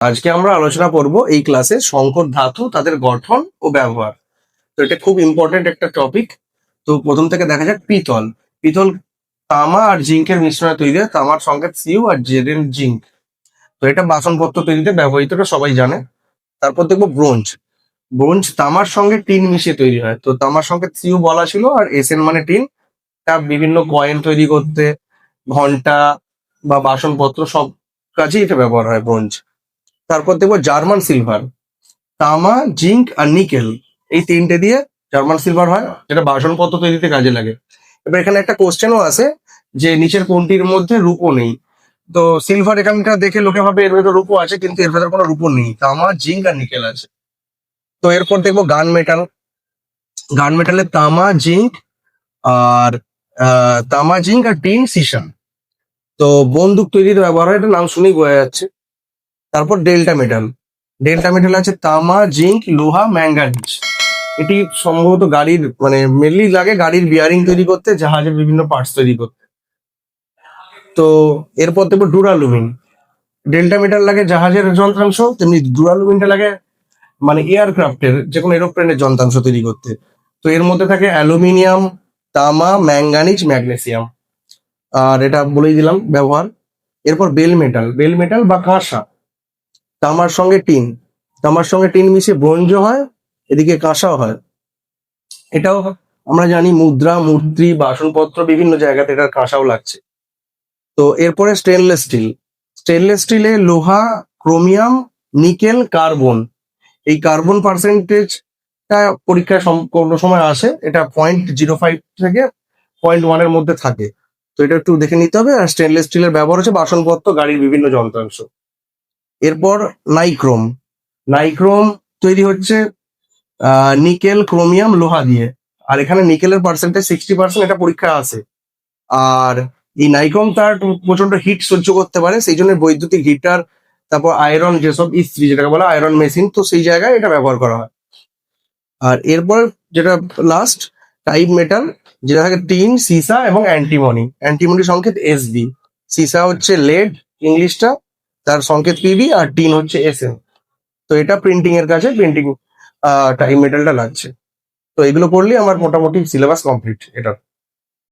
আজকে আমরা আলোচনা করব এই ক্লাসে সংকর ধাতু, তাদের গঠন ও ব্যবহার। তো এটা খুব ইম্পর্টেন্ট একটা টপিক। তো প্রথম থেকে দেখা যাক পিতল। পিতল তামা আর জিঙ্কের মিশ্রণে তৈরি হয়। তামার সংকেত সিউ আর জেরেন জিঙ্ক। তো এটা বাসনপত্র তৈরিতে ব্যবহৃত, এটা সবাই জানে। তারপর দেখবো ব্রোঞ্জ। ব্রোঞ্জ তামার সঙ্গে টিন মিশিয়ে তৈরি হয়। তো তামার সংকেত সিউ বলা ছিল, আর এসএন মানে টিন। তা বিভিন্ন কয়েন তৈরি করতে, ঘন্টা বা বাসনপত্র সব কাজেই এটা ব্যবহার হয় ব্রোঞ্জ। তারপর দেখবো জার্মান সিলভার। তামা, জিঙ্ক আর নিকেল, এই তিনটে দিয়ে জার্মান সিলভার হয়, যেটা বাসনপত্র তৈরিতে কাজে লাগে। এবার এখানে একটা কোশ্চেনও আছে যে নিচের কোনটির মধ্যে রূপো নেই। তো সিলভার এখানটা দেখে লোকে ভাবে এর ভেতর রূপো আছে, কিন্তু এর ভেতর কোনো রূপো নেই। তামা, জিঙ্ক আর নিকেল আছে। তো এরপর দেখবো গান মেটাল। গান মেটালে তামা, জিঙ্ক আর তামা, জিঙ্ক আর টিন, সীসা। তো বন্দুক তৈরিতে ব্যবহার হয়, এটা নাম শুনেই বোঝা যাচ্ছে। তারপর ডেল্টা মেটাল। ডেল্টা মেটাল আছে তামা, জিঙ্ক, লোহা, ম্যাঙ্গানিজ। এটি সম্ভবত গাড়ির মানে মেনলি লাগে গাড়ির বিয়ারিং তৈরি করতে, জাহাজের বিভিন্ন পার্টস তৈরি করতে। তো এরপর দেখবো ডুরালুমিন। ডেল্টা মেটাল লাগে জাহাজের যন্ত্রাংশ, তেমনি ডুরালুমিনটা লাগে মানে এয়ারক্রাফটের যে কোনো এরোপ্লেনের যন্ত্রাংশ তৈরি করতে। তো এর মধ্যে থাকে অ্যালুমিনিয়াম, তামা, ম্যাঙ্গানিজ, ম্যাগনেসিয়াম। আর এটা বলেই দিলাম ব্যবহার। এরপর বেল মেটাল। বেল মেটাল বা কাঁসা। তামার সঙ্গে টিন। তামার সঙ্গে টিন মিশিয়ে ব্রোঞ্জ হয়, এদিকে কাঁসাও হয়। এটাও আমরা জানি মুদ্রা, মূর্তি, বাসনপত্র বিভিন্ন জায়গাতে এটার কাঁসাও লাগছে। তো এরপরে স্টেনলেস স্টিল। স্টেনলেস স্টিলে লোহা, ক্রোমিয়াম, নিকেল, কার্বন। এই কার্বন পার্সেন্টেজটা পরীক্ষায় কোনো সময় আসে, এটা 0.05 থেকে 0.1 এর মধ্যে থাকে। তো এটা একটু দেখে নিতে হবে। আর স্টেনলেস স্টিলের ব্যবহার হচ্ছে বাসনপত্র, গাড়ির বিভিন্ন যন্ত্রাংশ। এরপর নাইক্রোম। নাইক্রোম তৈরি হচ্ছে নিকেল, ক্রোমিয়াম, লোহা দিয়ে। আর এখানে নিকেলের পার্সেন্টেজ 60%, এটা পরীক্ষায় আসে। আর এই নাইক্রোম তার প্রচন্ড হিট সহ্য করতে পারে, সেই জন্য বৈদ্যুতিক হিটার, তারপর আয়রন, যেসব ইস্ত্রি যেটাকে বলে আয়রন মেশিন, তো সেই জায়গায় এটা ব্যবহার করা হয়। আর এরপর যেটা লাস্ট, টাইপ মেটাল, যেটা থাকে টিন, সীসা এবং অ্যান্টিমনি। অ্যান্টিমনি সংকেত এসবি। সীসা হচ্ছে লেড ইংলিশটা, তার সংকেত পিবি। আর টিন হচ্ছে এসএন। তো এটা প্রিন্টিং এর কাছে, প্রিন্টিং টাইপ মেটালটা লাগছে। তো এগুলো করলে আমার মোটামুটি সিলেবাস কমপ্লিট এটা।